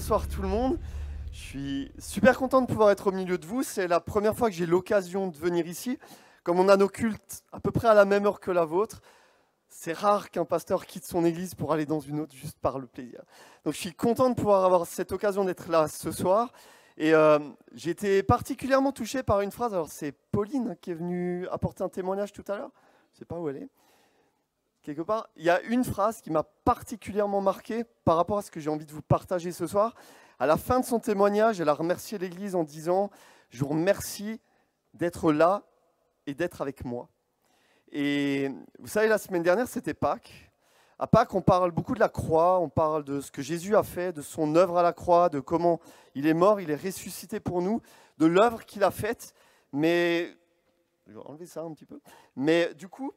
bonsoir tout le monde. Je suis super content de pouvoir être au milieu de vous. C'est la première fois que j'ai l'occasion de venir ici. Comme on a nos cultes à peu près à la même heure que la vôtre, c'est rare qu'un pasteur quitte son église pour aller dans une autre juste par le plaisir. Donc je suis content de pouvoir avoir cette occasion d'être là ce soir. Et j'ai été particulièrement touché par une phrase. Alors c'est Pauline qui est venue apporter un témoignage tout à l'heure. Je ne sais pas où elle est. Quelque part, il y a une phrase qui m'a particulièrement marqué par rapport à ce que j'ai envie de vous partager ce soir. À la fin de son témoignage, elle a remercié l'Église en disant « Je vous remercie d'être là et d'être avec moi ». Et vous savez, la semaine dernière, c'était Pâques. À Pâques, on parle beaucoup de la croix, on parle de ce que Jésus a fait, de son œuvre à la croix, de comment il est mort, il est ressuscité pour nous, de l'œuvre qu'il a faite. Mais, je vais enlever ça un petit peu. Mais du coup,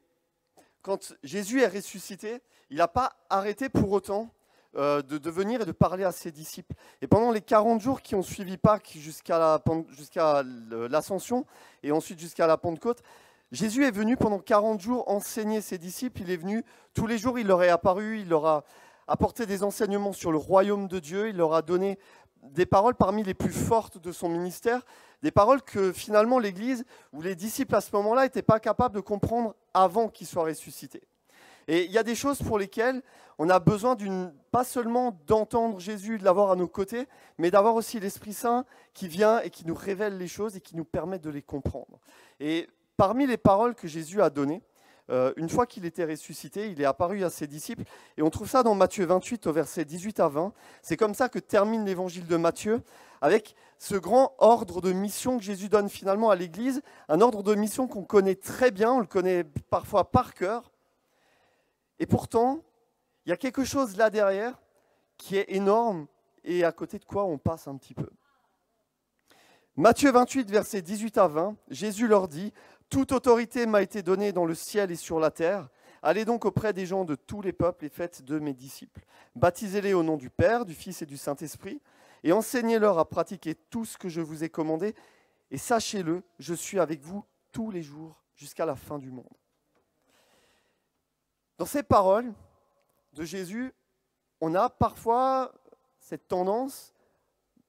quand Jésus est ressuscité, il n'a pas arrêté pour autant de venir et de parler à ses disciples. Et pendant les 40 jours qui ont suivi Pâques jusqu'à l'Ascension et ensuite jusqu'à la Pentecôte, Jésus est venu pendant 40 jours enseigner ses disciples. Il est venu tous les jours, il leur est apparu, il leur a apporté des enseignements sur le royaume de Dieu, il leur a donné des paroles parmi les plus fortes de son ministère, des paroles que finalement l'Église ou les disciples à ce moment-là n'étaient pas capables de comprendre avant qu'il soit ressuscité. Et il y a des choses pour lesquelles on a besoin pas seulement d'entendre Jésus, de l'avoir à nos côtés, mais d'avoir aussi l'Esprit Saint qui vient et qui nous révèle les choses et qui nous permet de les comprendre. Et parmi les paroles que Jésus a données, une fois qu'il était ressuscité, il est apparu à ses disciples. Et on trouve ça dans Matthieu 28, au verset 18 à 20. C'est comme ça que termine l'évangile de Matthieu, avec ce grand ordre de mission que Jésus donne finalement à l'Église, un ordre de mission qu'on connaît très bien, on le connaît parfois par cœur. Et pourtant, il y a quelque chose là derrière qui est énorme et à côté de quoi on passe un petit peu. Matthieu 28, verset 18 à 20, Jésus leur dit « Toute autorité m'a été donnée dans le ciel et sur la terre. Allez donc auprès des gens de tous les peuples et faites de mes disciples. Baptisez-les au nom du Père, du Fils et du Saint-Esprit, et enseignez-leur à pratiquer tout ce que je vous ai commandé. Et sachez-le, je suis avec vous tous les jours jusqu'à la fin du monde. » Dans ces paroles de Jésus, on a parfois cette tendance,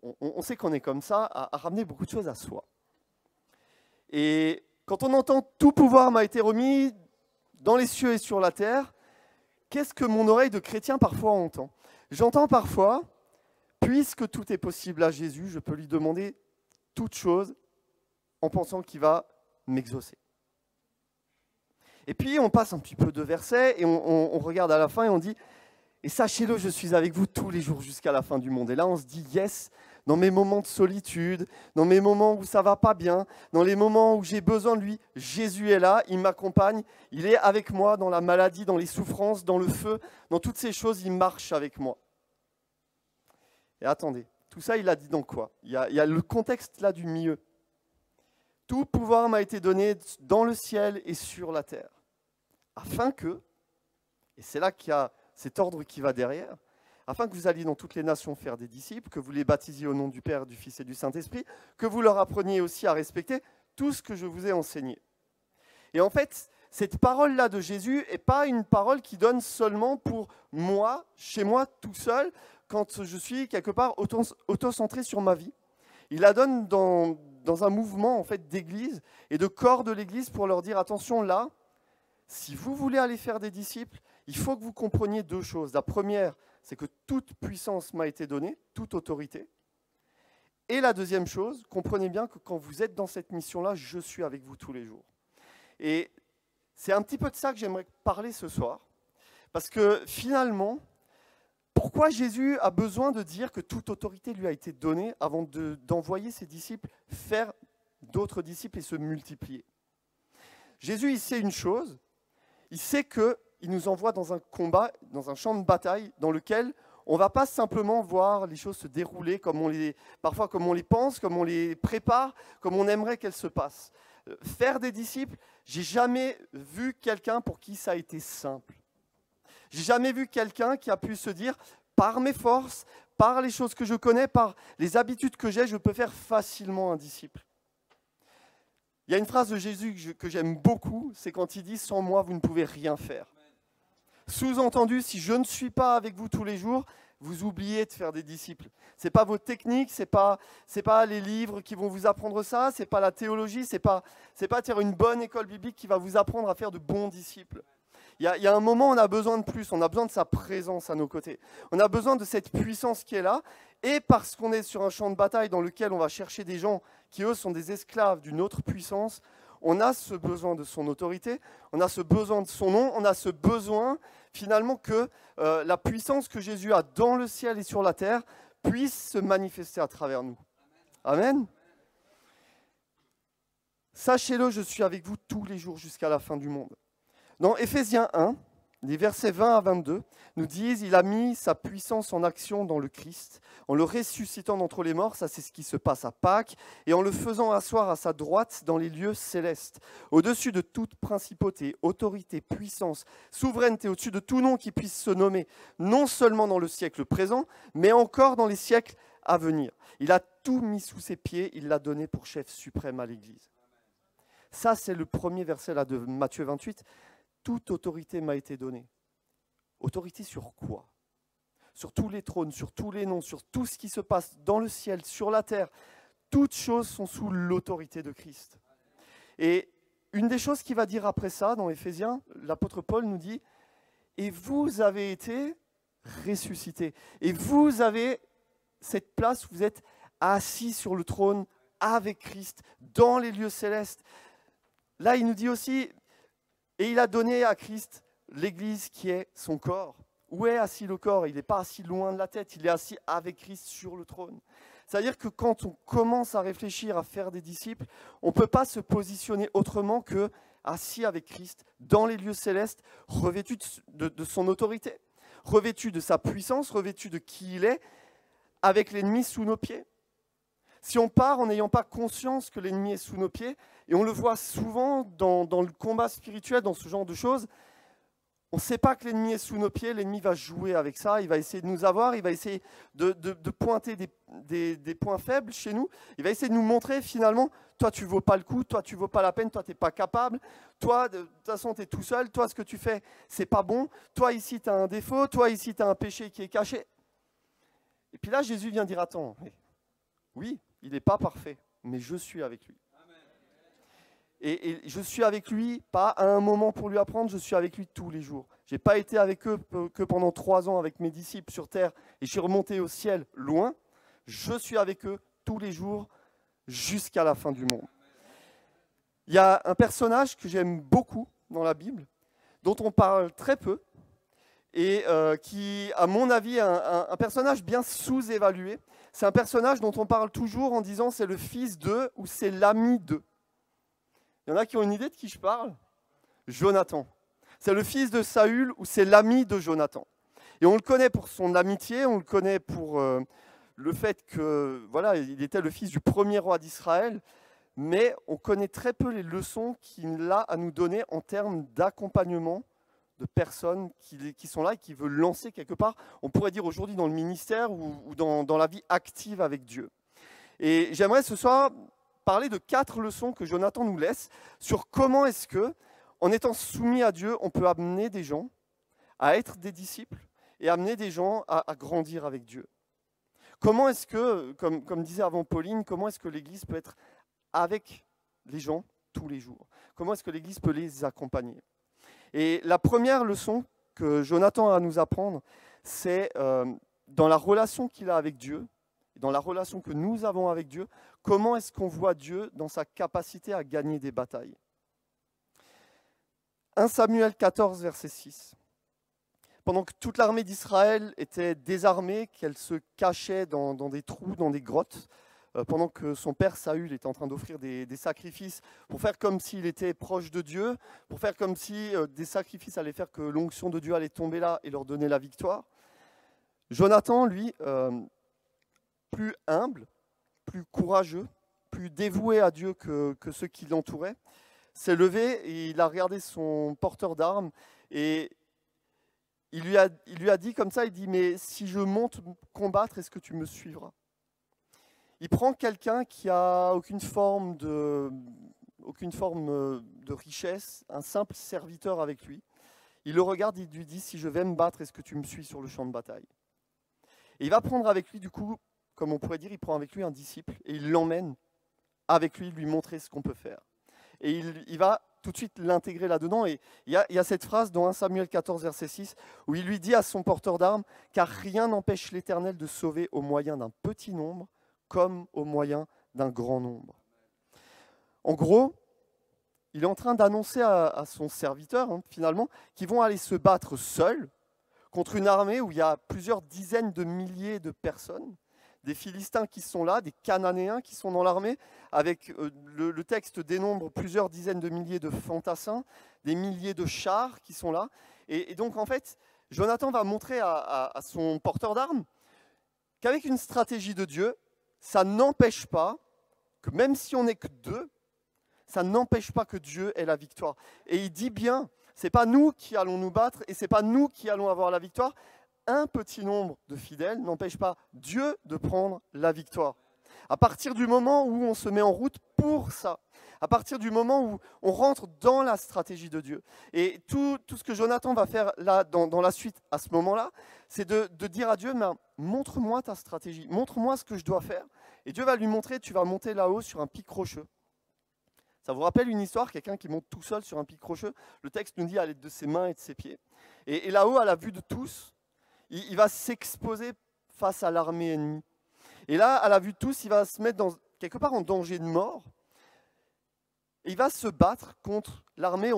on sait qu'on est comme ça, à ramener beaucoup de choses à soi. Et quand on entend « tout pouvoir m'a été remis dans les cieux et sur la terre », qu'est-ce que mon oreille de chrétien parfois entend? J'entends parfois « puisque tout est possible à Jésus, je peux lui demander toute chose en pensant qu'il va m'exaucer ». Et puis on passe un petit peu de versets et on regarde à la fin et on dit « et sachez-le, je suis avec vous tous les jours jusqu'à la fin du monde ». Et là on se dit « yes ». Dans mes moments de solitude, dans mes moments où ça ne va pas bien, dans les moments où j'ai besoin de lui, Jésus est là, il m'accompagne, il est avec moi dans la maladie, dans les souffrances, dans le feu, dans toutes ces choses, il marche avec moi. Et attendez, tout ça, il a dit dans quoi? Il y a le contexte là du milieu. Tout pouvoir m'a été donné dans le ciel et sur la terre, afin que, et c'est là qu'il y a cet ordre qui va derrière, afin que vous alliez dans toutes les nations faire des disciples, que vous les baptisiez au nom du Père, du Fils et du Saint-Esprit, que vous leur appreniez aussi à respecter tout ce que je vous ai enseigné. Et en fait, cette parole-là de Jésus n'est pas une parole qui donne seulement pour moi, chez moi, tout seul, quand je suis quelque part auto-centré sur ma vie. Il la donne dans un mouvement en fait, d'église et de corps de l'église pour leur dire, attention là, si vous voulez aller faire des disciples, il faut que vous compreniez deux choses. La première, c'est que toute puissance m'a été donnée, toute autorité. Et la deuxième chose, comprenez bien que quand vous êtes dans cette mission-là, je suis avec vous tous les jours. Et c'est un petit peu de ça que j'aimerais parler ce soir. Parce que finalement, pourquoi Jésus a besoin de dire que toute autorité lui a été donnée avant d'envoyer ses disciples faire d'autres disciples et se multiplier? Jésus, il sait une chose, il sait qu'il nous envoie dans un combat, dans un champ de bataille, dans lequel on ne va pas simplement voir les choses se dérouler parfois comme on les pense, comme on les prépare, comme on aimerait qu'elles se passent. Faire des disciples, j'ai jamais vu quelqu'un pour qui ça a été simple. J'ai jamais vu quelqu'un qui a pu se dire, par mes forces, par les choses que je connais, par les habitudes que j'ai, je peux faire facilement un disciple. Il y a une phrase de Jésus que j'aime beaucoup, c'est quand il dit « sans moi, vous ne pouvez rien faire ». Sous-entendu, si je ne suis pas avec vous tous les jours, vous oubliez de faire des disciples. Ce n'est pas vos techniques, ce n'est pas les livres qui vont vous apprendre ça, ce n'est pas la théologie, ce n'est pas une bonne école biblique qui va vous apprendre à faire de bons disciples. Il y a un moment où on a besoin de plus, on a besoin de sa présence à nos côtés. On a besoin de cette puissance qui est là, et parce qu'on est sur un champ de bataille dans lequel on va chercher des gens qui, eux, sont des esclaves d'une autre puissance, on a ce besoin de son autorité, on a ce besoin de son nom, on a ce besoin finalement que la puissance que Jésus a dans le ciel et sur la terre puisse se manifester à travers nous. Amen. Sachez-le, je suis avec vous tous les jours jusqu'à la fin du monde. Dans Éphésiens 1, les versets 20 à 22 nous disent « Il a mis sa puissance en action dans le Christ, en le ressuscitant d'entre les morts, ça c'est ce qui se passe à Pâques, et en le faisant asseoir à sa droite dans les lieux célestes, au-dessus de toute principauté, autorité, puissance, souveraineté, au-dessus de tout nom qui puisse se nommer, non seulement dans le siècle présent, mais encore dans les siècles à venir. Il a tout mis sous ses pieds, il l'a donné pour chef suprême à l'Église. » Ça c'est le premier verset là de Matthieu 28. Toute autorité m'a été donnée. Autorité sur quoi? Sur tous les trônes, sur tous les noms, sur tout ce qui se passe dans le ciel, sur la terre. Toutes choses sont sous l'autorité de Christ. Et une des choses qu'il va dire après ça, dans Éphésiens, l'apôtre Paul nous dit « Et vous avez été ressuscités. Et vous avez cette place où vous êtes assis sur le trône avec Christ, dans les lieux célestes. » Là, il nous dit aussi... Et il a donné à Christ l'Église qui est son corps. Où est assis le corps? Il n'est pas assis loin de la tête, il est assis avec Christ sur le trône. C'est-à-dire que quand on commence à réfléchir à faire des disciples, on ne peut pas se positionner autrement que assis avec Christ dans les lieux célestes, revêtu de son autorité, revêtu de sa puissance, revêtu de qui il est, avec l'ennemi sous nos pieds. Si on part en n'ayant pas conscience que l'ennemi est sous nos pieds, et on le voit souvent dans le combat spirituel, dans ce genre de choses, on ne sait pas que l'ennemi est sous nos pieds, l'ennemi va jouer avec ça, il va essayer de nous avoir, il va essayer de pointer des points faibles chez nous, il va essayer de nous montrer finalement, toi tu ne vaux pas le coup, toi tu ne vaux pas la peine, toi tu n'es pas capable, toi de toute façon tu es tout seul, toi ce que tu fais c'est pas bon, toi ici tu as un défaut, toi ici tu as un péché qui est caché. Et puis là Jésus vient dire, attends, oui, il n'est pas parfait, mais je suis avec lui. Et je suis avec lui, pas à un moment pour lui apprendre, je suis avec lui tous les jours. Je n'ai pas été avec eux que pendant 3 ans avec mes disciples sur terre et je suis remonté au ciel loin. Je suis avec eux tous les jours jusqu'à la fin du monde. Il y a un personnage que j'aime beaucoup dans la Bible, dont on parle très peu, et qui, à mon avis, est un personnage bien sous-évalué. C'est un personnage dont on parle toujours en disant c'est le fils de ou c'est l'ami de. Il y en a qui ont une idée de qui je parle? Jonathan. C'est le fils de Saül ou c'est l'ami de Jonathan. Et on le connaît pour son amitié, on le connaît pour le fait que voilà, il était le fils du premier roi d'Israël, mais on connaît très peu les leçons qu'il a à nous donner en termes d'accompagnement de personnes qui sont là et qui veulent lancer quelque part, on pourrait dire aujourd'hui dans le ministère ou dans la vie active avec Dieu. Et j'aimerais ce soir parler de 4 leçons que Jonathan nous laisse sur comment est-ce que, en étant soumis à Dieu, on peut amener des gens à être des disciples et amener des gens à grandir avec Dieu. Comment est-ce que, comme disait avant Pauline, comment est-ce que l'Église peut être avec les gens tous les jours? Comment est-ce que l'Église peut les accompagner? Et la première leçon que Jonathan a à nous apprendre, c'est dans la relation qu'il a avec Dieu, dans la relation que nous avons avec Dieu, comment est-ce qu'on voit Dieu dans sa capacité à gagner des batailles? 1 Samuel 14, verset 6. Pendant que toute l'armée d'Israël était désarmée, qu'elle se cachait dans des trous, dans des grottes, pendant que son père Saül était en train d'offrir des sacrifices pour faire comme s'il était proche de Dieu, pour faire comme si des sacrifices allaient faire que l'onction de Dieu allait tomber là et leur donner la victoire. Jonathan, lui, plus humble, plus courageux, plus dévoué à Dieu que ceux qui l'entouraient, s'est levé et il a regardé son porteur d'armes et il lui a dit comme ça, il dit « Mais si je monte combattre, est-ce que tu me suivras ?» Il prend quelqu'un qui n'a aucune forme de richesse, un simple serviteur avec lui. Il le regarde, il lui dit « Si je vais me battre, est-ce que tu me suis sur le champ de bataille ?» Et il va prendre avec lui, du coup, comme on pourrait dire, il prend avec lui un disciple et il l'emmène avec lui montrer ce qu'on peut faire. Et il va tout de suite l'intégrer là-dedans. Et il y a cette phrase dans 1 Samuel 14, verset 6, où il lui dit à son porteur d'armes, « Car rien n'empêche l'Éternel de sauver au moyen d'un petit nombre, comme au moyen d'un grand nombre. » En gros, il est en train d'annoncer à son serviteur, finalement, qu'ils vont aller se battre seuls contre une armée où il y a plusieurs dizaines de milliers de personnes, des Philistins qui sont là, des Cananéens qui sont dans l'armée, avec le texte dénombre plusieurs dizaines de milliers de fantassins, des milliers de chars qui sont là. Et donc, en fait, Jonathan va montrer à son porteur d'armes qu'avec une stratégie de Dieu, ça n'empêche pas que même si on n'est que deux, ça n'empêche pas que Dieu ait la victoire. Et il dit bien, ce n'est pas nous qui allons nous battre et ce n'est pas nous qui allons avoir la victoire. Un petit nombre de fidèles n'empêche pas Dieu de prendre la victoire. À partir du moment où on se met en route pour ça, à partir du moment où on rentre dans la stratégie de Dieu. Et tout ce que Jonathan va faire là, dans la suite, à ce moment-là, c'est de dire à Dieu, montre-moi ta stratégie, montre-moi ce que je dois faire. Et Dieu va lui montrer, tu vas monter là-haut sur un pic rocheux. Ça vous rappelle une histoire, quelqu'un qui monte tout seul sur un pic rocheux? Le texte nous dit à l'aide de ses mains et de ses pieds. Et là-haut, à la vue de tous, il va s'exposer face à l'armée ennemie. Et là, à la vue de tous, il va se mettre quelque part en danger de mort. Et il va se battre contre l'armée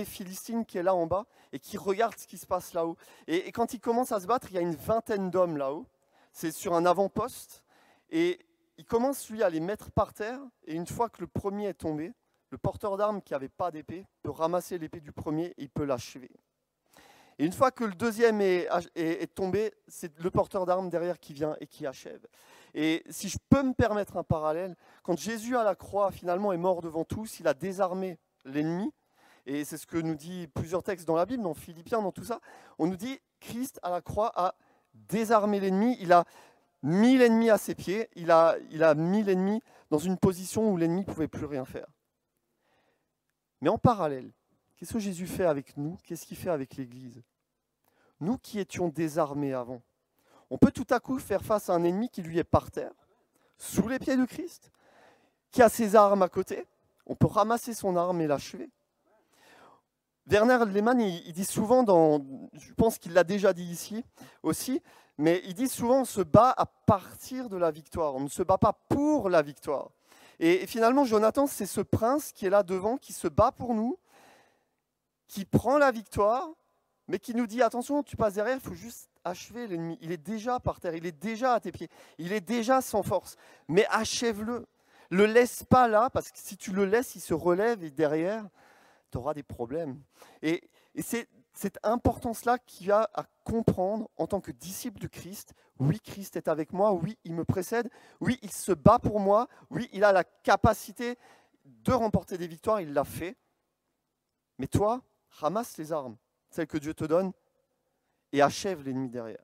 philistine qui est là en bas et qui regarde ce qui se passe là-haut. Et quand il commence à se battre, il y a une vingtaine d'hommes là-haut. C'est sur un avant-poste. Et il commence, lui, à les mettre par terre. Et une fois que le premier est tombé, le porteur d'armes qui n'avait pas d'épée peut ramasser l'épée du premier et il peut l'achever. Et une fois que le deuxième est tombé, c'est le porteur d'armes derrière qui vient et qui achève. Et si je peux me permettre un parallèle, quand Jésus à la croix finalement est mort devant tous, il a désarmé l'ennemi. Et c'est ce que nous dit plusieurs textes dans la Bible, dans Philippiens, dans tout ça. On nous dit Christ à la croix a désarmé l'ennemi. Il a mis l'ennemi à ses pieds. Il a mis l'ennemi dans une position où l'ennemi ne pouvait plus rien faire. Mais en parallèle, qu'est-ce que Jésus fait avec nous? Qu'est-ce qu'il fait avec l'Église? Nous qui étions désarmés avant, on peut tout à coup faire face à un ennemi qui lui est par terre, sous les pieds de Christ, qui a ses armes à côté. On peut ramasser son arme et l'achever. Werner Lehmann, il dit souvent, je pense qu'il l'a déjà dit ici aussi, mais il dit souvent on se bat à partir de la victoire, on ne se bat pas pour la victoire. Et finalement, Jonathan, c'est ce prince qui est là devant, qui se bat pour nous, qui prend la victoire, mais qui nous dit, attention, tu passes derrière, il faut juste achever l'ennemi. Il est déjà par terre, il est déjà à tes pieds, il est déjà sans force. Mais achève-le. Le laisse pas là, parce que si tu le laisses, il se relève et derrière, tu auras des problèmes. Et c'est cette importance-là qu'il y a à comprendre en tant que disciple de Christ. Oui, Christ est avec moi, oui, il me précède, oui, il se bat pour moi, oui, il a la capacité de remporter des victoires, il l'a fait. Mais toi, ramasse les armes, celles que Dieu te donne, et achève l'ennemi derrière.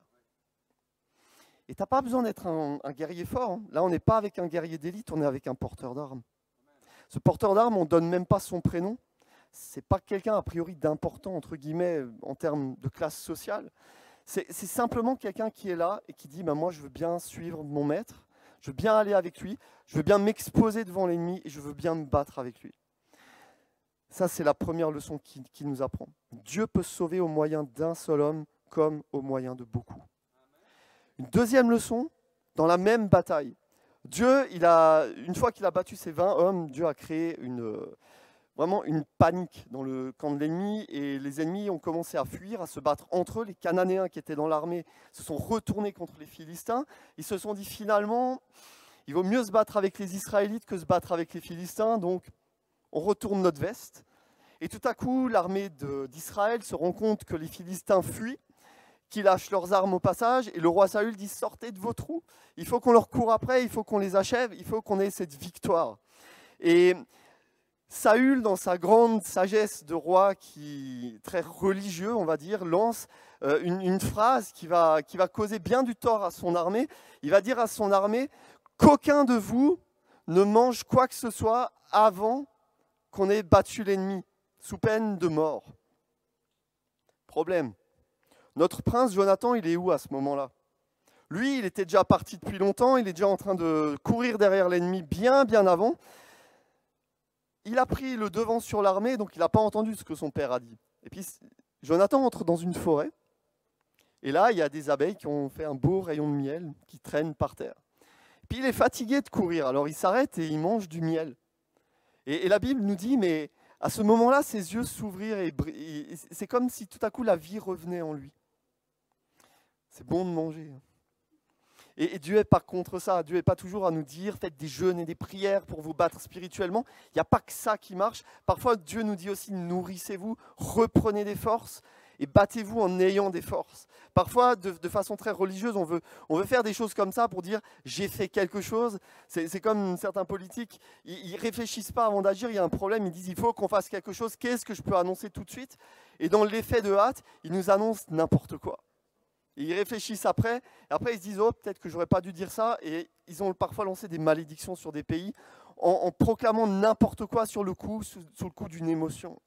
Et tu n'as pas besoin d'être un guerrier fort. Là, on n'est pas avec un guerrier d'élite, on est avec un porteur d'armes. Ce porteur d'armes, on ne donne même pas son prénom. Ce n'est pas quelqu'un, a priori, d'important, entre guillemets, en termes de classe sociale. C'est simplement quelqu'un qui est là et qui dit, moi, je veux bien suivre mon maître, je veux bien aller avec lui, je veux bien m'exposer devant l'ennemi et je veux bien me battre avec lui. Ça, c'est la première leçon qu'il nous apprend. Dieu peut sauver au moyen d'un seul homme comme au moyen de beaucoup. Une deuxième leçon, dans la même bataille. Dieu, une fois qu'il a battu ces 20 hommes, Dieu a créé vraiment une panique dans le camp de l'ennemi et les ennemis ont commencé à fuir, à se battre entre eux. Les Cananéens qui étaient dans l'armée se sont retournés contre les Philistins. Ils se sont dit finalement, il vaut mieux se battre avec les Israélites que se battre avec les Philistins, donc on retourne notre veste. Et tout à coup, l'armée d'Israël se rend compte que les Philistins fuient, qu'ils lâchent leurs armes au passage, et le roi Saül dit « Sortez de vos trous, il faut qu'on leur court après, il faut qu'on les achève, il faut qu'on ait cette victoire. » Et Saül, dans sa grande sagesse de roi, qui est très religieux, on va dire, lance une phrase qui va causer bien du tort à son armée. Il va dire à son armée « Qu'aucun de vous ne mange quoi que ce soit avant qu'on ait battu l'ennemi, sous peine de mort. » Problème. Notre prince, Jonathan, il est où à ce moment-là? Lui, il était déjà parti depuis longtemps, il est déjà en train de courir derrière l'ennemi bien, bien avant. Il a pris le devant sur l'armée, donc il n'a pas entendu ce que son père a dit. Et puis, Jonathan entre dans une forêt, et là, il y a des abeilles qui ont fait un beau rayon de miel qui traîne par terre. Puis il est fatigué de courir, alors il s'arrête et il mange du miel. Et la Bible nous dit, mais à ce moment-là, ses yeux s'ouvrirent et c'est comme si tout à coup la vie revenait en lui. C'est bon de manger. Et Dieu n'est pas contre ça. Dieu n'est pas toujours à nous dire, faites des jeûnes et des prières pour vous battre spirituellement. Il n'y a pas que ça qui marche. Parfois, Dieu nous dit aussi, nourrissez-vous, reprenez des forces et battez-vous en ayant des forces. Parfois, de façon très religieuse, on veut faire des choses comme ça pour dire, j'ai fait quelque chose. C'est comme certains politiques, ils ne réfléchissent pas avant d'agir, il y a un problème, ils disent, il faut qu'on fasse quelque chose, qu'est-ce que je peux annoncer tout de suite? Et dans l'effet de hâte, ils nous annoncent n'importe quoi. Et ils réfléchissent après, et après ils se disent, oh, peut-être que j'aurais pas dû dire ça, et ils ont parfois lancé des malédictions sur des pays en proclamant n'importe quoi sur le coup, sous le coup d'une émotion.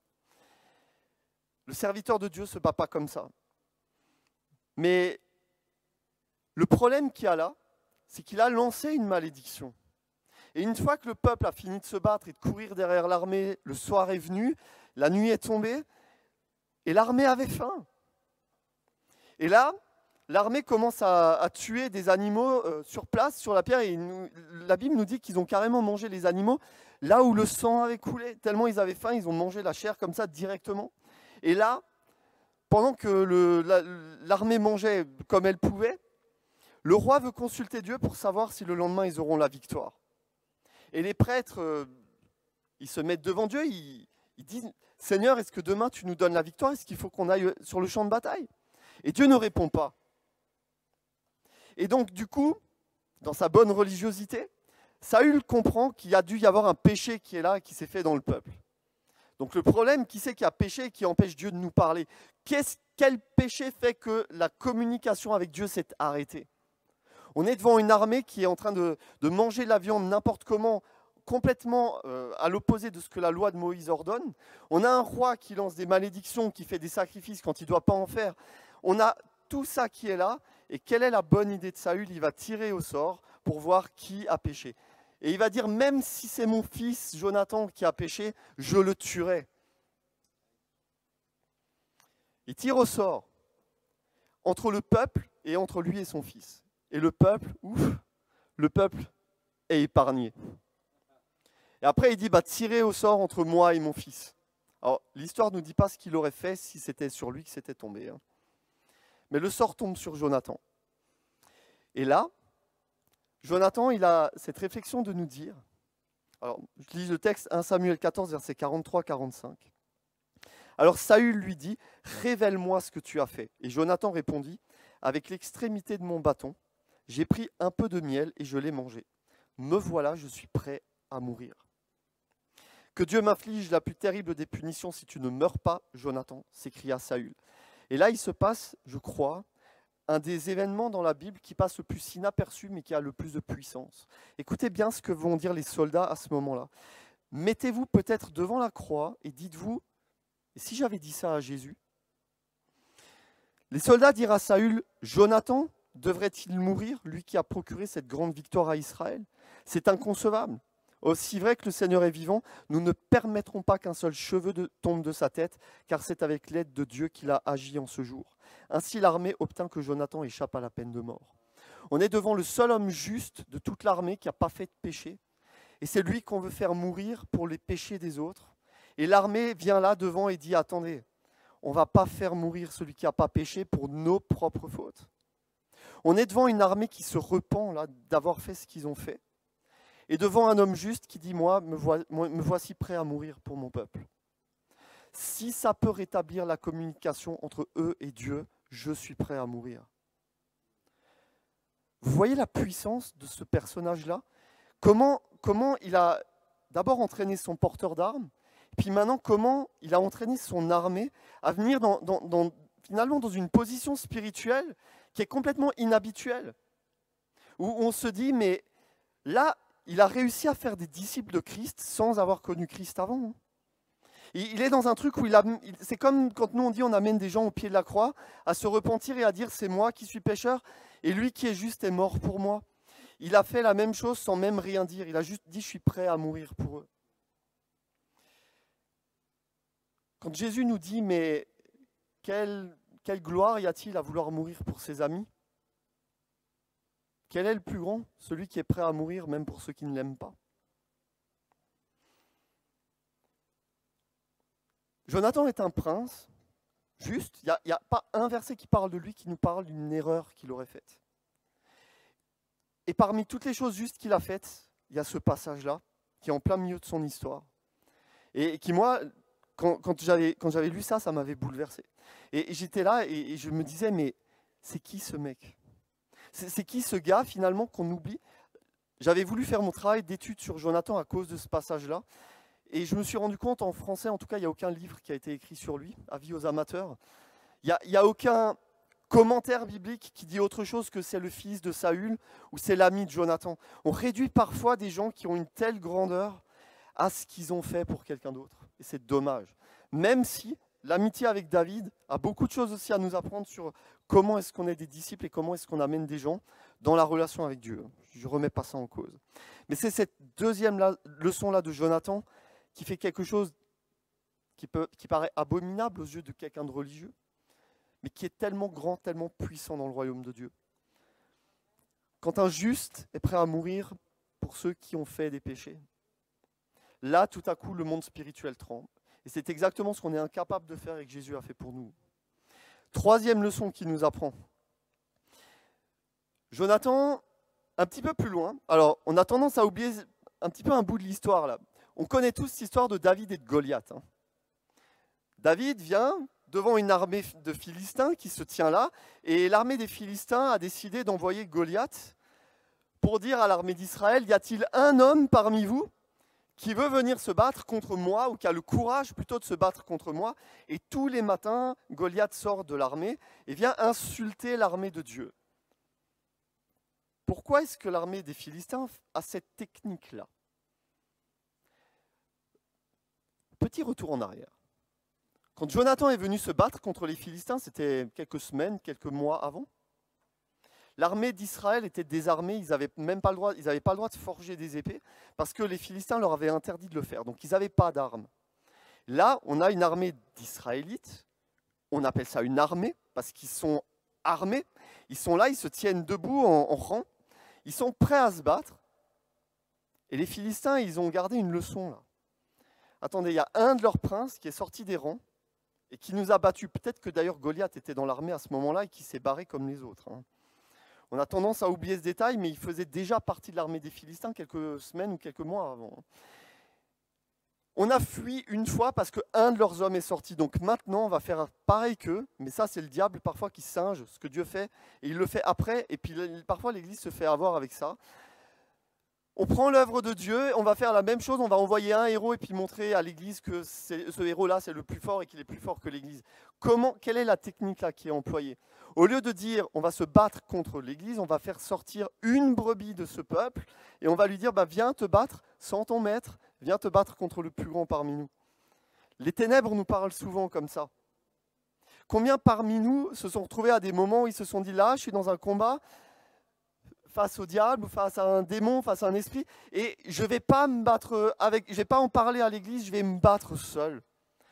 Le serviteur de Dieu ne se bat pas comme ça. Mais le problème qu'il y a là, c'est qu'il a lancé une malédiction. Et une fois que le peuple a fini de se battre et de courir derrière l'armée, le soir est venu, la nuit est tombée, et l'armée avait faim. Et là, l'armée commence à tuer des animaux sur place, sur la pierre, et la Bible nous dit qu'ils ont carrément mangé les animaux là où le sang avait coulé. Tellement ils avaient faim, ils ont mangé la chair comme ça directement. Et là, pendant que l'armée mangeait comme elle pouvait, le roi veut consulter Dieu pour savoir si le lendemain ils auront la victoire. Et les prêtres, ils se mettent devant Dieu, ils disent « Seigneur, est-ce que demain tu nous donnes la victoire? Est-ce qu'il faut qu'on aille sur le champ de bataille ?» Et Dieu ne répond pas. Et donc, du coup, dans sa bonne religiosité, Saül comprend qu'il y a dû y avoir un péché qui est là, qui s'est fait dans le peuple. Donc le problème, qui c'est qui a péché et qui empêche Dieu de nous parler? Quel péché fait que la communication avec Dieu s'est arrêtée? On est devant une armée qui est en train de manger la viande n'importe comment, complètement à l'opposé de ce que la loi de Moïse ordonne. On a un roi qui lance des malédictions, qui fait des sacrifices quand il ne doit pas en faire. On a tout ça qui est là. Et quelle est la bonne idée de Saül? Il va tirer au sort pour voir qui a péché. Et il va dire, même si c'est mon fils Jonathan qui a péché, je le tuerai. Il tire au sort entre le peuple et entre lui et son fils. Et le peuple, le peuple est épargné. Et après, il dit, tirer au sort entre moi et mon fils. Alors, l'histoire ne nous dit pas ce qu'il aurait fait si c'était sur lui que c'était tombé. Mais le sort tombe sur Jonathan. Et là, Jonathan, il a cette réflexion de nous dire, alors je lis le texte 1 Samuel 14, versets 43-45. Alors Saül lui dit, révèle-moi ce que tu as fait. Et Jonathan répondit, avec l'extrémité de mon bâton, j'ai pris un peu de miel et je l'ai mangé. Me voilà, je suis prêt à mourir. Que Dieu m'inflige la plus terrible des punitions si tu ne meurs pas, Jonathan, s'écria Saül. Et là, il se passe, je crois, un des événements dans la Bible qui passe le plus inaperçu, mais qui a le plus de puissance. Écoutez bien ce que vont dire les soldats à ce moment-là. Mettez-vous peut-être devant la croix et dites-vous, et si j'avais dit ça à Jésus? Les soldats dirent à Saül, Jonathan devrait-il mourir, lui qui a procuré cette grande victoire à Israël? C'est inconcevable. Aussi vrai que le Seigneur est vivant, nous ne permettrons pas qu'un seul cheveu tombe de sa tête, car c'est avec l'aide de Dieu qu'il a agi en ce jour. Ainsi l'armée obtint que Jonathan échappe à la peine de mort. On est devant le seul homme juste de toute l'armée qui n'a pas fait de péché, et c'est lui qu'on veut faire mourir pour les péchés des autres. Et l'armée vient là devant et dit, attendez, on ne va pas faire mourir celui qui n'a pas péché pour nos propres fautes. On est devant une armée qui se repent là d'avoir fait ce qu'ils ont fait. Et devant un homme juste qui dit, moi, me voici prêt à mourir pour mon peuple. Si ça peut rétablir la communication entre eux et Dieu, je suis prêt à mourir. Vous voyez la puissance de ce personnage-là? Comment il a d'abord entraîné son porteur d'armes, puis maintenant comment il a entraîné son armée à venir finalement dans une position spirituelle qui est complètement inhabituelle. Où on se dit, mais là, il a réussi à faire des disciples de Christ sans avoir connu Christ avant. Il est dans un truc où c'est comme quand nous on dit on amène des gens au pied de la croix, à se repentir et à dire c'est moi qui suis pécheur, et lui qui est juste est mort pour moi. Il a fait la même chose sans même rien dire, il a juste dit je suis prêt à mourir pour eux. Quand Jésus nous dit mais quelle gloire y a-t-il à vouloir mourir pour ses amis? Quel est le plus grand? Celui qui est prêt à mourir même pour ceux qui ne l'aiment pas. Jonathan est un prince, juste, il n'y a pas un verset qui parle de lui qui nous parle d'une erreur qu'il aurait faite. Et parmi toutes les choses justes qu'il a faites, il y a ce passage-là, qui est en plein milieu de son histoire. Et qui, moi, quand j'avais lu ça, ça m'avait bouleversé. Et j'étais là et je me disais, mais c'est qui ce mec? C'est qui ce gars, finalement, qu'on oublie? J'avais voulu faire mon travail d'étude sur Jonathan à cause de ce passage-là. Et je me suis rendu compte, en français, en tout cas, il n'y a aucun livre qui a été écrit sur lui, avis aux amateurs. Il n'y a aucun commentaire biblique qui dit autre chose que c'est le fils de Saül ou c'est l'ami de Jonathan. On réduit parfois des gens qui ont une telle grandeur à ce qu'ils ont fait pour quelqu'un d'autre. Et c'est dommage. Même si l'amitié avec David a beaucoup de choses aussi à nous apprendre sur comment est-ce qu'on est des disciples et comment est-ce qu'on amène des gens dans la relation avec Dieu. Je ne remets pas ça en cause. Mais c'est cette deuxième leçon-là de Jonathan qui fait quelque chose qui paraît abominable aux yeux de quelqu'un de religieux, mais qui est tellement grand, tellement puissant dans le royaume de Dieu. Quand un juste est prêt à mourir pour ceux qui ont fait des péchés, là, tout à coup, le monde spirituel tremble. Et c'est exactement ce qu'on est incapable de faire et que Jésus a fait pour nous. Troisième leçon qu'il nous apprend. Jonathan, un petit peu plus loin, alors on a tendance à oublier un petit peu un bout de l'histoire là. On connaît tous cette histoire de David et de Goliath. David vient devant une armée de Philistins qui se tient là, et l'armée des Philistins a décidé d'envoyer Goliath pour dire à l'armée d'Israël, y a-t-il un homme parmi vous qui veut venir se battre contre moi, ou qui a le courage plutôt de se battre contre moi? Et tous les matins, Goliath sort de l'armée et vient insulter l'armée de Dieu. Pourquoi est-ce que l'armée des Philistins a cette technique-là? Petit retour en arrière. Quand Jonathan est venu se battre contre les Philistins, c'était quelques semaines, quelques mois avant, l'armée d'Israël était désarmée, ils n'avaient pas le droit de forger des épées parce que les Philistins leur avaient interdit de le faire, donc ils n'avaient pas d'armes. Là, on a une armée d'Israélites, on appelle ça une armée parce qu'ils sont armés, ils sont là, ils se tiennent debout en rang, ils sont prêts à se battre, et les Philistins, ils ont gardé une leçon là. Attendez, il y a un de leurs princes qui est sorti des rangs et qui nous a battus. Peut-être que d'ailleurs Goliath était dans l'armée à ce moment-là et qui s'est barré comme les autres. On a tendance à oublier ce détail, mais il faisait déjà partie de l'armée des Philistins quelques semaines ou quelques mois avant. On a fui une fois parce qu'un de leurs hommes est sorti. Donc maintenant, on va faire pareil qu'eux. Mais ça, c'est le diable parfois qui singe ce que Dieu fait. Et il le fait après. Et puis parfois, l'Église se fait avoir avec ça. On prend l'œuvre de Dieu, on va faire la même chose, on va envoyer un héros et puis montrer à l'Église que ce héros-là, c'est le plus fort et qu'il est plus fort que l'Église. Quelle est la technique là qui est employée? Au lieu de dire on va se battre contre l'Église, on va faire sortir une brebis de ce peuple et on va lui dire viens te battre sans ton maître, viens te battre contre le plus grand parmi nous. Les ténèbres nous parlent souvent comme ça. Combien parmi nous se sont retrouvés à des moments où ils se sont dit là, je suis dans un combat face au diable, face à un démon, face à un esprit, et je ne vais pas me battre je vais pas en parler à l'église, je vais me battre seul.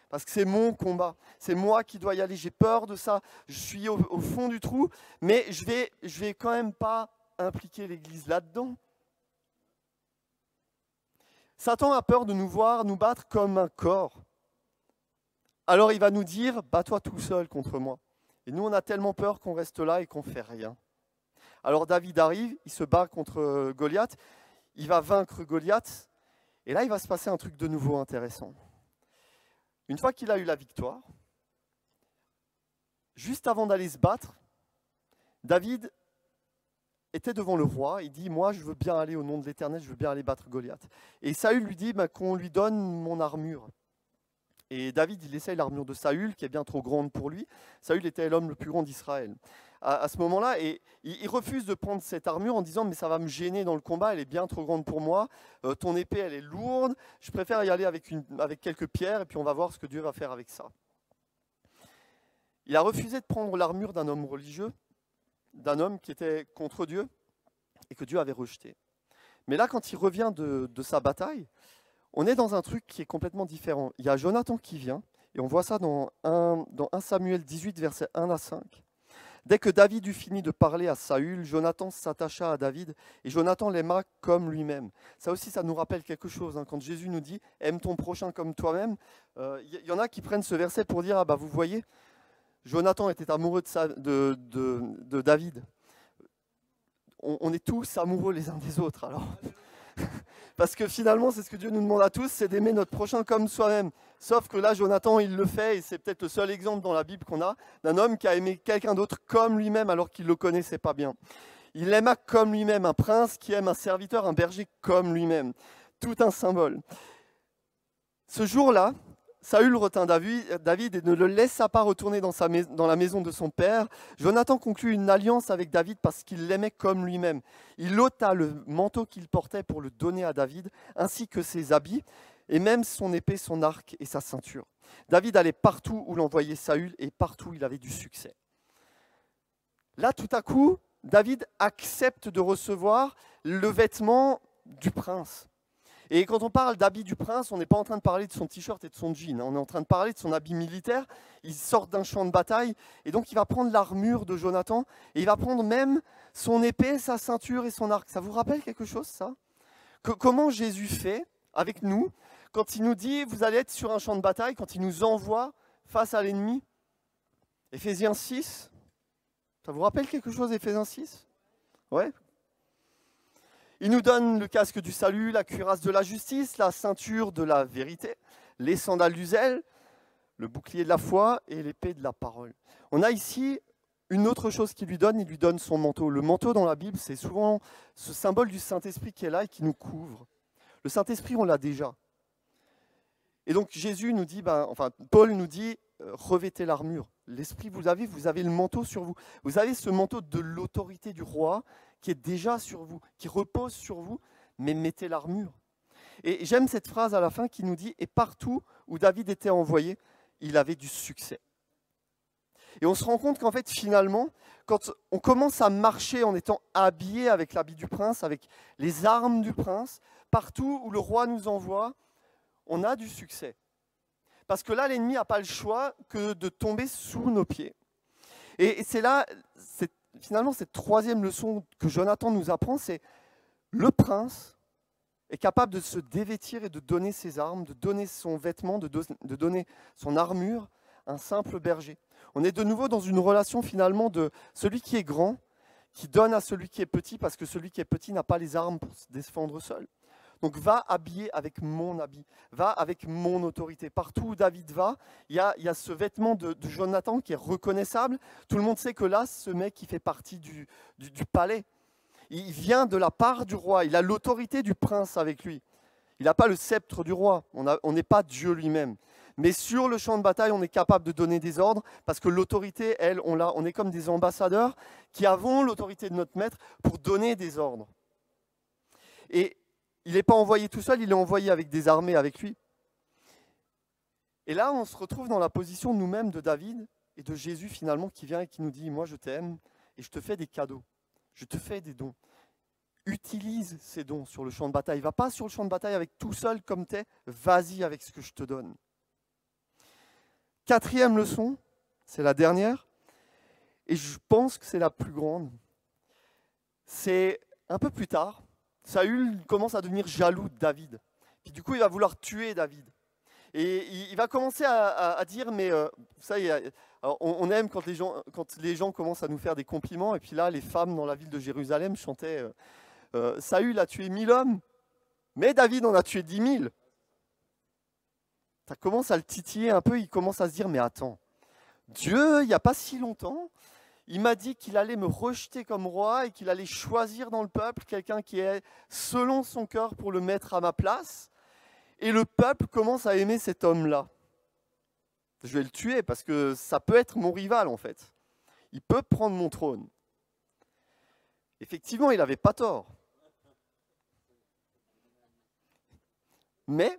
Parce que c'est mon combat, c'est moi qui dois y aller, j'ai peur de ça, je suis au fond du trou, mais je vais quand même pas impliquer l'église là-dedans. Satan a peur de nous voir nous battre comme un corps. Alors il va nous dire, bats-toi tout seul contre moi. Et nous on a tellement peur qu'on reste là et qu'on ne fait rien. Alors David arrive, il se bat contre Goliath, il va vaincre Goliath, et là il va se passer un truc de nouveau intéressant. Une fois qu'il a eu la victoire, juste avant d'aller se battre, David était devant le roi, il dit « Moi je veux bien aller au nom de l'Éternel, je veux bien aller battre Goliath ». Et Saül lui dit qu'on lui donne mon armure. Et David, il essaye l'armure de Saül, qui est bien trop grande pour lui. Saül était l'homme le plus grand d'Israël. À ce moment-là, et il refuse de prendre cette armure en disant « mais ça va me gêner dans le combat, elle est bien trop grande pour moi, ton épée, elle est lourde, je préfère y aller avec quelques pierres, et puis on va voir ce que Dieu va faire avec ça. » Il a refusé de prendre l'armure d'un homme religieux, d'un homme qui était contre Dieu, et que Dieu avait rejeté. Mais là, quand il revient de sa bataille, on est dans un truc qui est complètement différent. Il y a Jonathan qui vient, et on voit ça dans 1 Samuel 18, versets 1 à 5. Dès que David eut fini de parler à Saül, Jonathan s'attacha à David, et Jonathan l'aima comme lui-même. Ça aussi, ça nous rappelle quelque chose. Quand Jésus nous dit « aime ton prochain comme toi-même », y en a qui prennent ce verset pour dire « ah bah vous voyez, Jonathan était amoureux de David. » On est tous amoureux les uns des autres, alors. Parce que finalement, c'est ce que Dieu nous demande à tous, c'est d'aimer notre prochain comme soi-même. Sauf que là, Jonathan, il le fait, et c'est peut-être le seul exemple dans la Bible qu'on a, d'un homme qui a aimé quelqu'un d'autre comme lui-même, alors qu'il ne le connaissait pas bien. Il aima comme lui-même, un prince qui aime un serviteur, un berger comme lui-même. Tout un symbole. Ce jour-là, Saül retint David et ne le laissa pas retourner dans la maison de son père. Jonathan conclut une alliance avec David parce qu'il l'aimait comme lui-même. Il ôta le manteau qu'il portait pour le donner à David, ainsi que ses habits, et même son épée, son arc et sa ceinture. David allait partout où l'envoyait Saül et partout où il avait du succès. Là, tout à coup, David accepte de recevoir le vêtement du prince. Et quand on parle d'habit du prince, on n'est pas en train de parler de son t-shirt et de son jean. On est en train de parler de son habit militaire. Il sort d'un champ de bataille et donc il va prendre l'armure de Jonathan et il va prendre même son épée, sa ceinture et son arc. Ça vous rappelle quelque chose, ça? Comment Jésus fait avec nous quand il nous dit « vous allez être sur un champ de bataille », quand il nous envoie face à l'ennemi? Éphésiens 6. Ça vous rappelle quelque chose, Éphésiens 6? Ouais. Il nous donne le casque du salut, la cuirasse de la justice, la ceinture de la vérité, les sandales du zèle, le bouclier de la foi et l'épée de la parole. On a ici une autre chose qu'il lui donne, il lui donne son manteau. Le manteau dans la Bible, c'est souvent ce symbole du Saint-Esprit qui est là et qui nous couvre. Le Saint-Esprit, on l'a déjà. Et donc Jésus nous dit, Paul nous dit, revêtez l'armure. L'Esprit, vous avez le manteau sur vous. Vous avez ce manteau de l'autorité du roi qui est déjà sur vous, qui repose sur vous, mais mettez l'armure. Et j'aime cette phrase à la fin qui nous dit « Et partout où David était envoyé, il avait du succès ». Et on se rend compte qu'en fait, finalement, quand on commence à marcher en étant habillé avec l'habit du prince, avec les armes du prince, partout où le roi nous envoie, on a du succès. Parce que là, l'ennemi n'a pas le choix que de tomber sous nos pieds. Et c'est là, finalement, cette troisième leçon que Jonathan nous apprend, c'est le prince est capable de se dévêtir et de donner ses armes, de donner son vêtement, de donner son armure à un simple berger. On est de nouveau dans une relation finalement de celui qui est grand, qui donne à celui qui est petit, parce que celui qui est petit n'a pas les armes pour se défendre seul. Donc va habiller avec mon habit, va avec mon autorité. Partout où David va, il y a ce vêtement de Jonathan qui est reconnaissable. Tout le monde sait que là, ce mec, il fait partie du palais. Il vient de la part du roi, il a l'autorité du prince avec lui. Il n'a pas le sceptre du roi, on n'est pas Dieu lui-même. Mais sur le champ de bataille, on est capable de donner des ordres parce que l'autorité, elle, on est comme des ambassadeurs qui avons l'autorité de notre maître pour donner des ordres. Et il n'est pas envoyé tout seul, il est envoyé avec des armées avec lui. Et là, on se retrouve dans la position nous-mêmes de David et de Jésus finalement qui vient et qui nous dit « Moi, je t'aime et je te fais des cadeaux, je te fais des dons. » Utilise ces dons sur le champ de bataille. Va pas sur le champ de bataille avec tout seul comme tu es, vas-y avec ce que je te donne. Quatrième leçon, c'est la dernière, et je pense que c'est la plus grande. C'est un peu plus tard, Saül commence à devenir jaloux de David. Puis du coup, il va vouloir tuer David. Et il va commencer à dire, mais ça y est, on aime quand les gens commencent à nous faire des compliments. Et puis là, les femmes dans la ville de Jérusalem chantaient Saül a tué 1000 hommes, mais David en a tué 10 000. Ça commence à le titiller un peu, il commence à se dire, mais attends, Dieu, il n'y a pas si longtemps, il m'a dit qu'il allait me rejeter comme roi et qu'il allait choisir dans le peuple quelqu'un qui est selon son cœur pour le mettre à ma place. Et le peuple commence à aimer cet homme-là. Je vais le tuer parce que ça peut être mon rival en fait. Il peut prendre mon trône. Effectivement, il n'avait pas tort. Mais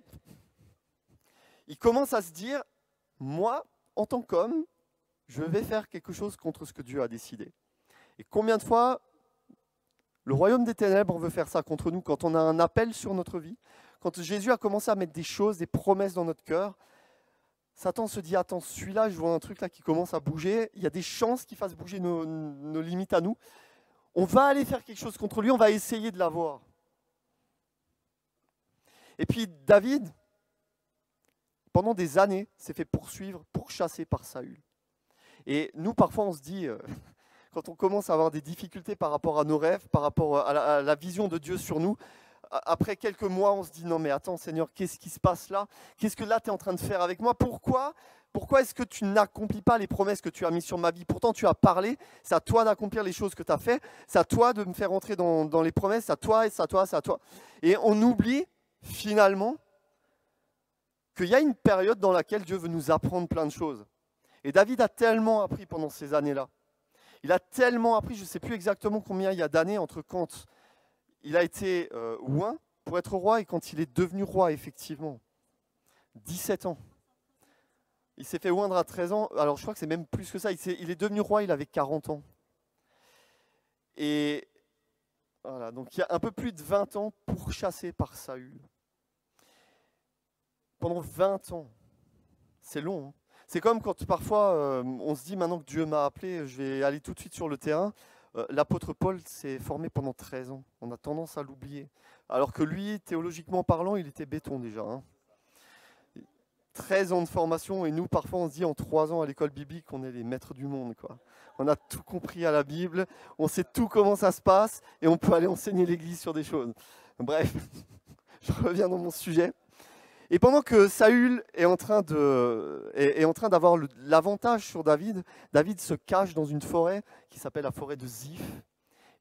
il commence à se dire, moi, en tant qu'homme, je vais faire quelque chose contre ce que Dieu a décidé. Et combien de fois le royaume des ténèbres veut faire ça contre nous quand on a un appel sur notre vie, quand Jésus a commencé à mettre des choses, des promesses dans notre cœur, Satan se dit, attends, celui-là, je vois un truc là qui commence à bouger, il y a des chances qu'il fasse bouger nos limites à nous. On va aller faire quelque chose contre lui, on va essayer de l'avoir. Et puis David, pendant des années, s'est fait poursuivre, pourchasser par Saül. Et nous, parfois, on se dit, quand on commence à avoir des difficultés par rapport à nos rêves, par rapport à la vision de Dieu sur nous, après quelques mois, on se dit, non mais attends Seigneur, qu'est-ce qui se passe là? Qu'est-ce que là tu es en train de faire avec moi? Pourquoi est-ce que tu n'accomplis pas les promesses que tu as mises sur ma vie? Pourtant tu as parlé, c'est à toi d'accomplir les choses que tu as fait, c'est à toi de me faire entrer dans les promesses, c'est à toi, c'est à toi, c'est à toi. Et on oublie finalement qu'il y a une période dans laquelle Dieu veut nous apprendre plein de choses. Et David a tellement appris pendant ces années-là. Il a tellement appris, je ne sais plus exactement combien il y a d'années entre quand il a été oint pour être roi et quand il est devenu roi, effectivement. 17 ans. Il s'est fait oindre à 13 ans. Alors, je crois que c'est même plus que ça. Il est devenu roi, il avait 40 ans. Et voilà, donc il y a un peu plus de 20 ans pourchassé par Saül. Pendant 20 ans. C'est long. Hein. C'est comme quand parfois on se dit maintenant que Dieu m'a appelé, je vais aller tout de suite sur le terrain. L'apôtre Paul s'est formé pendant 13 ans. On a tendance à l'oublier. Alors que lui, théologiquement parlant, il était béton déjà. Hein. 13 ans de formation et nous, parfois, on se dit en 3 ans à l'école biblique, on est les maîtres du monde. Quoi. On a tout compris à la Bible, on sait tout comment ça se passe et on peut aller enseigner l'Église sur des choses. Bref, je reviens dans mon sujet. Et pendant que Saül est en train d'avoir l'avantage sur David, David se cache dans une forêt qui s'appelle la forêt de Ziph.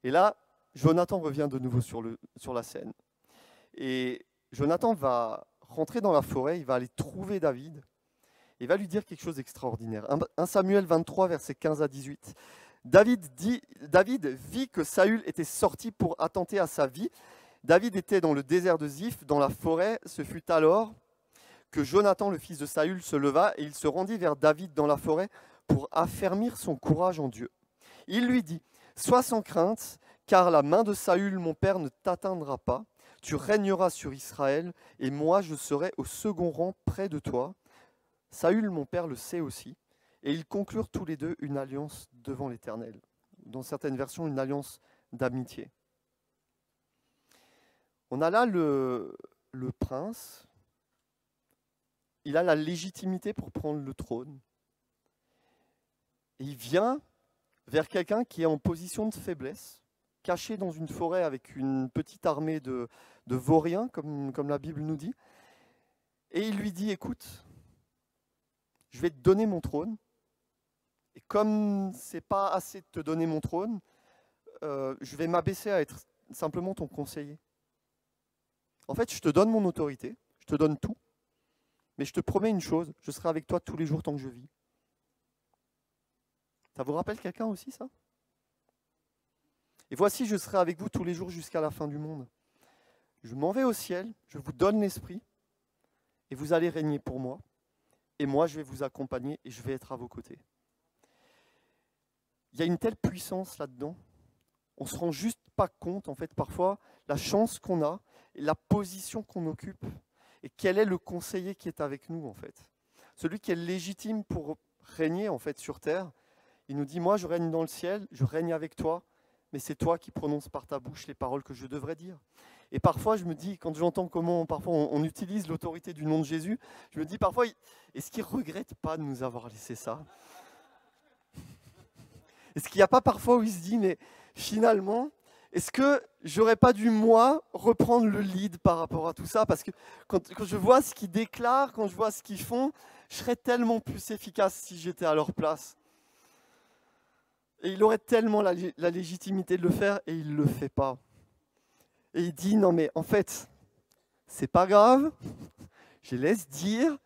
Et là, Jonathan revient de nouveau sur la scène. Et Jonathan va rentrer dans la forêt, il va aller trouver David et va lui dire quelque chose d'extraordinaire. 1 Samuel 23, versets 15 à 18. David vit que Saül était sorti pour attenter à sa vie. David était dans le désert de Ziph, dans la forêt. Ce fut alors que Jonathan, le fils de Saül, se leva et il se rendit vers David dans la forêt pour affermir son courage en Dieu. Il lui dit, « Sois sans crainte, car la main de Saül, mon père, ne t'atteindra pas. Tu régneras sur Israël, et moi je serai au second rang près de toi. Saül, mon père, le sait aussi. » Et ils conclurent tous les deux une alliance devant l'Éternel. Dans certaines versions, une alliance d'amitié. On a là le prince. Il a la légitimité pour prendre le trône. Et il vient vers quelqu'un qui est en position de faiblesse, caché dans une forêt avec une petite armée de vauriens, comme la Bible nous dit. Et il lui dit, écoute, je vais te donner mon trône. Et comme c'est pas assez de te donner mon trône, je vais m'abaisser à être simplement ton conseiller. En fait, je te donne mon autorité, je te donne tout. Mais je te promets une chose, je serai avec toi tous les jours tant que je vis. Ça vous rappelle quelqu'un aussi, ça? Et voici, je serai avec vous tous les jours jusqu'à la fin du monde. Je m'en vais au ciel, je vous donne l'esprit, et vous allez régner pour moi. Et moi, je vais vous accompagner et je vais être à vos côtés. Il y a une telle puissance là-dedans. On ne se rend juste pas compte, en fait, parfois, la chance qu'on a, et la position qu'on occupe. Et quel est le conseiller qui est avec nous, en fait? Celui qui est légitime pour régner, en fait, sur terre. Il nous dit, moi, je règne dans le ciel, je règne avec toi, mais c'est toi qui prononces par ta bouche les paroles que je devrais dire. Et parfois, je me dis, quand j'entends comment parfois on utilise l'autorité du nom de Jésus, je me dis parfois, est-ce qu'il ne regrette pas de nous avoir laissé ça? Est-ce qu'il n'y a pas parfois où il se dit, mais finalement, est-ce que j'aurais pas dû, moi, reprendre le lead par rapport à tout ça? Parce que quand je vois ce qu'ils déclarent, quand je vois ce qu'ils font, je serais tellement plus efficace si j'étais à leur place. Et il aurait tellement la légitimité de le faire et il ne le fait pas. Et il dit, non mais en fait, c'est pas grave, je laisse dire,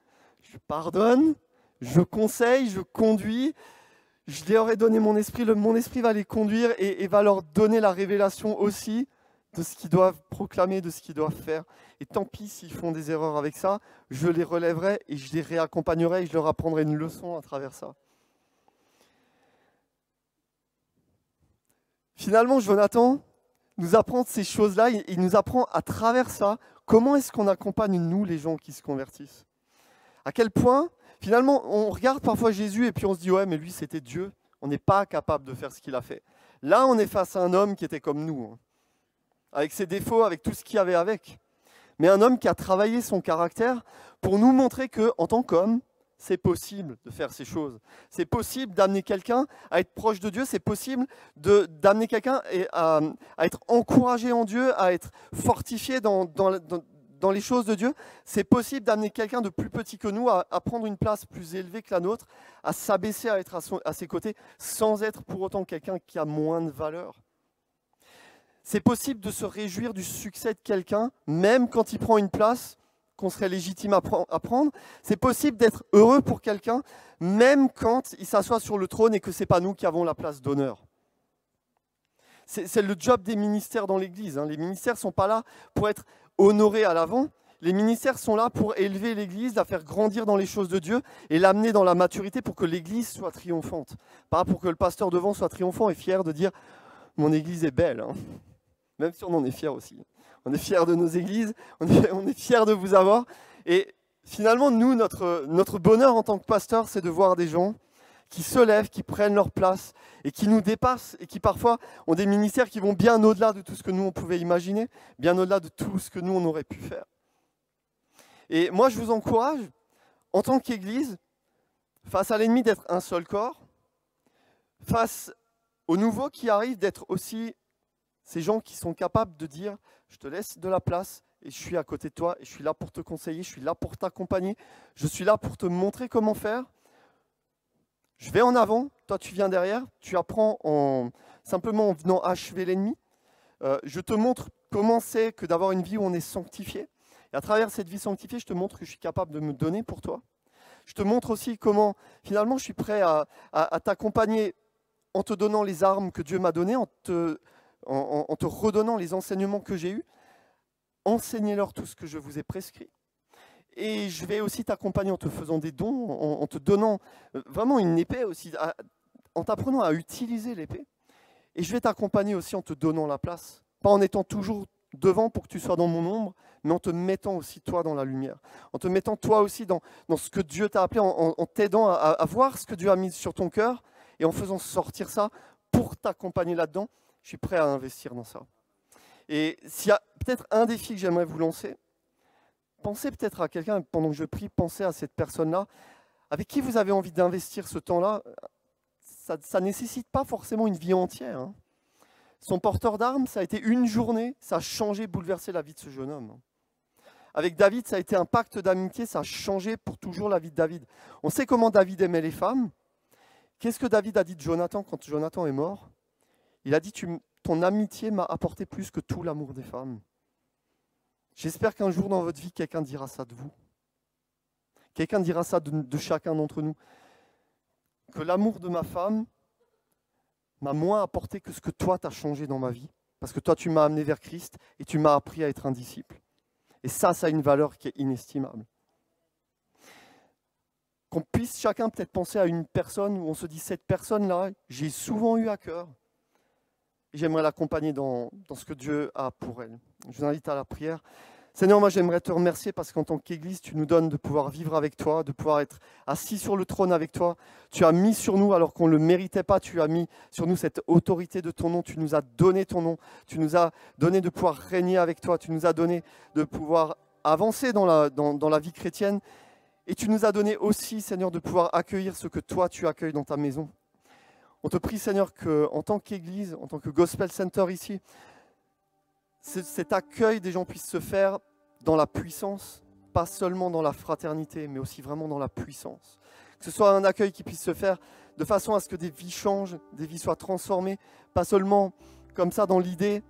je pardonne, Je conseille, je conduis, je leur ai donné mon esprit, mon esprit va les conduire et va leur donner la révélation aussi de ce qu'ils doivent proclamer, de ce qu'ils doivent faire. Et tant pis s'ils font des erreurs avec ça, je les relèverai et je les réaccompagnerai et je leur apprendrai une leçon à travers ça. Finalement, Jonathan nous apprend ces choses-là, il nous apprend à travers ça, comment est-ce qu'on accompagne, nous, les gens qui se convertissent. À quel point, finalement, on regarde parfois Jésus et puis on se dit, ouais, mais lui, c'était Dieu. On n'est pas capable de faire ce qu'il a fait. Là, on est face à un homme qui était comme nous, hein, avec ses défauts, avec tout ce qu'il y avait avec. Mais un homme qui a travaillé son caractère pour nous montrer qu'en tant qu'homme, c'est possible de faire ces choses. C'est possible d'amener quelqu'un à être proche de Dieu. C'est possible d'amener quelqu'un à être encouragé en Dieu, à être fortifié dans les choses de Dieu. C'est possible d'amener quelqu'un de plus petit que nous à prendre une place plus élevée que la nôtre, à s'abaisser, à être à ses côtés, sans être pour autant quelqu'un qui a moins de valeur. C'est possible de se réjouir du succès de quelqu'un, même quand il prend une place qu'on serait légitime à prendre. C'est possible d'être heureux pour quelqu'un, même quand il s'assoit sur le trône et que ce n'est pas nous qui avons la place d'honneur. C'est le job des ministères dans l'Église. Les ministères ne sont pas là pour être honorés à l'avant. Les ministères sont là pour élever l'Église, la faire grandir dans les choses de Dieu et l'amener dans la maturité pour que l'Église soit triomphante. Pas pour que le pasteur devant soit triomphant et fier de dire « mon Église est belle ». Même si on en est fiers aussi. On est fiers de nos églises, on est fiers de vous avoir. Et finalement, nous, notre bonheur en tant que pasteur, c'est de voir des gens qui se lèvent, qui prennent leur place et qui nous dépassent et qui parfois ont des ministères qui vont bien au-delà de tout ce que nous, on pouvait imaginer, bien au-delà de tout ce que nous, on aurait pu faire. Et moi, je vous encourage, en tant qu'Église, face à l'ennemi, d'être un seul corps, face aux nouveaux qui arrivent, d'être aussi ces gens qui sont capables de dire « je te laisse de la place et je suis à côté de toi et je suis là pour te conseiller, je suis là pour t'accompagner, je suis là pour te montrer comment faire. Je vais en avant, toi tu viens derrière, tu apprends simplement en venant achever l'ennemi. Je te montre comment c'est que d'avoir une vie où on est sanctifié. Et à travers cette vie sanctifiée, je te montre que je suis capable de me donner pour toi. Je te montre aussi comment finalement je suis prêt à t'accompagner en te donnant les armes que Dieu m'a données, en te redonnant les enseignements que j'ai eus, enseignez-leur tout ce que je vous ai prescrit. Et je vais aussi t'accompagner en te faisant des dons, en te donnant vraiment une épée aussi, en t'apprenant à utiliser l'épée. Et je vais t'accompagner aussi en te donnant la place, pas en étant toujours devant pour que tu sois dans mon ombre, mais en te mettant aussi toi dans la lumière, en te mettant toi aussi dans ce que Dieu t'a appelé, en t'aidant à voir ce que Dieu a mis sur ton cœur et en faisant sortir ça pour t'accompagner là-dedans. Je suis prêt à investir dans ça. Et s'il y a peut-être un défi que j'aimerais vous lancer, pensez peut-être à quelqu'un, pendant que je prie, pensez à cette personne-là, avec qui vous avez envie d'investir ce temps-là. Ça ne nécessite pas forcément une vie entière. Son porteur d'armes, ça a été une journée, ça a changé, bouleversé la vie de ce jeune homme. Avec David, ça a été un pacte d'amitié, ça a changé pour toujours la vie de David. On sait comment David aimait les femmes. Qu'est-ce que David a dit de Jonathan quand Jonathan est mort ? Il a dit, ton amitié m'a apporté plus que tout l'amour des femmes. J'espère qu'un jour dans votre vie, quelqu'un dira ça de vous. Quelqu'un dira ça de chacun d'entre nous. Que l'amour de ma femme m'a moins apporté que ce que toi t'as changé dans ma vie. Parce que toi, tu m'as amené vers Christ et tu m'as appris à être un disciple. Et ça a une valeur qui est inestimable. Qu'on puisse chacun peut-être penser à une personne où on se dit, cette personne-là, j'ai souvent eu à cœur. J'aimerais l'accompagner dans ce que Dieu a pour elle. Je vous invite à la prière. Seigneur, moi j'aimerais te remercier parce qu'en tant qu'Église, tu nous donnes de pouvoir vivre avec toi, de pouvoir être assis sur le trône avec toi. Tu as mis sur nous, alors qu'on ne le méritait pas, tu as mis sur nous cette autorité de ton nom. Tu nous as donné ton nom. Tu nous as donné de pouvoir régner avec toi. Tu nous as donné de pouvoir avancer dans la vie chrétienne. Et tu nous as donné aussi, Seigneur, de pouvoir accueillir ce que toi tu accueilles dans ta maison. On te prie, Seigneur, qu'en tant qu'Église, en tant que Gospel Center ici, cet accueil des gens puisse se faire dans la puissance, pas seulement dans la fraternité, mais aussi vraiment dans la puissance. Que ce soit un accueil qui puisse se faire de façon à ce que des vies changent, des vies soient transformées, pas seulement comme ça dans l'idée,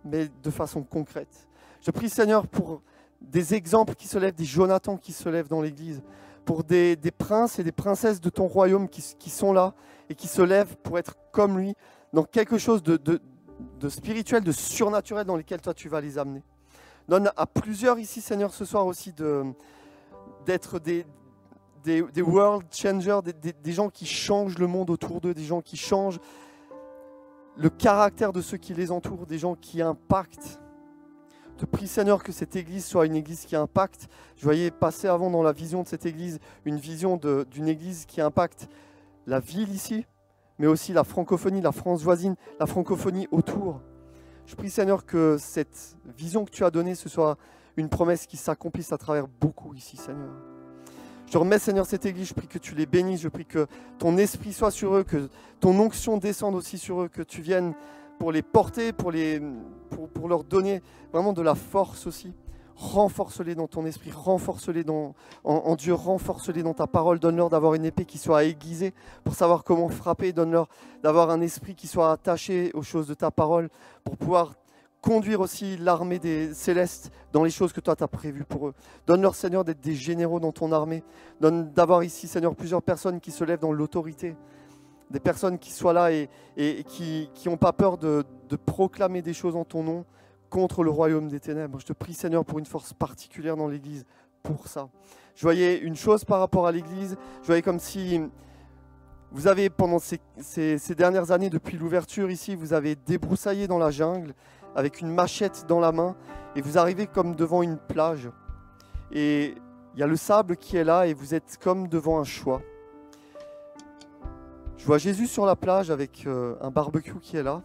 mais de façon concrète. Je prie, Seigneur, pour des exemples qui se lèvent, des Jonathan qui se lèvent dans l'Église, pour des princes et des princesses de ton royaume qui sont là et qui se lèvent pour être comme lui, dans quelque chose de spirituel, de surnaturel dans lequel toi tu vas les amener. Donne à plusieurs ici, Seigneur, ce soir aussi d'être des world changers, des gens qui changent le monde autour d'eux, des gens qui changent le caractère de ceux qui les entourent, des gens qui impactent. Je te prie, Seigneur, que cette église soit une église qui impacte. Je voyais passer avant dans la vision de cette église, une vision d'une église qui impacte la ville ici, mais aussi la francophonie, la France voisine, la francophonie autour. Je prie, Seigneur, que cette vision que tu as donnée, ce soit une promesse qui s'accomplisse à travers beaucoup ici, Seigneur. Je te remets, Seigneur, cette église, je prie que tu les bénisses, je prie que ton esprit soit sur eux, que ton onction descende aussi sur eux, que tu viennes pour les porter, pour leur donner vraiment de la force aussi. Renforce-les dans ton esprit, renforce-les en Dieu, renforce-les dans ta parole. Donne-leur d'avoir une épée qui soit aiguisée pour savoir comment frapper. Donne-leur d'avoir un esprit qui soit attaché aux choses de ta parole pour pouvoir conduire aussi l'armée des célestes dans les choses que toi tu as prévues pour eux. Donne-leur, Seigneur, d'être des généraux dans ton armée. Donne d'avoir ici, Seigneur, plusieurs personnes qui se lèvent dans l'autorité. Des personnes qui soient là et qui n'ont pas peur de proclamer des choses en ton nom contre le royaume des ténèbres. Je te prie, Seigneur, pour une force particulière dans l'Église pour ça. Je voyais une chose par rapport à l'Église. Je voyais comme si vous avez, pendant ces dernières années, depuis l'ouverture ici, vous avez débroussaillé dans la jungle avec une machette dans la main et vous arrivez comme devant une plage. Et il y a le sable qui est là et vous êtes comme devant un choix. Je vois Jésus sur la plage avec un barbecue qui est là.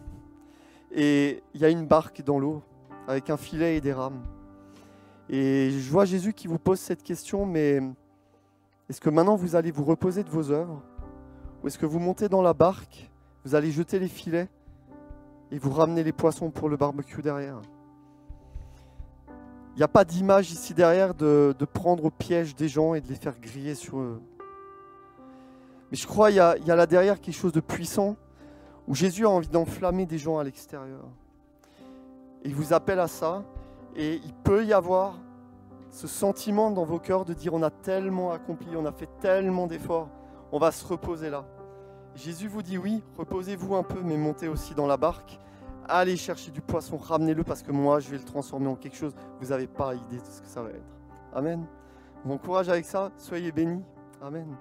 Et il y a une barque dans l'eau avec un filet et des rames. Et je vois Jésus qui vous pose cette question, mais est-ce que maintenant vous allez vous reposer de vos œuvres? Ou est-ce que vous montez dans la barque, vous allez jeter les filets et vous ramenez les poissons pour le barbecue derrière? Il n'y a pas d'image ici derrière de prendre au piège des gens et de les faire griller sur eux. Mais je crois qu'il y a là derrière quelque chose de puissant où Jésus a envie d'enflammer des gens à l'extérieur. Et il vous appelle à ça. Et il peut y avoir ce sentiment dans vos cœurs de dire on a tellement accompli, on a fait tellement d'efforts, on va se reposer là. Jésus vous dit oui, reposez-vous un peu, mais montez aussi dans la barque. Allez chercher du poisson, ramenez-le parce que moi je vais le transformer en quelque chose. Vous n'avez pas idée de ce que ça va être. Amen. Bon courage avec ça, soyez bénis. Amen.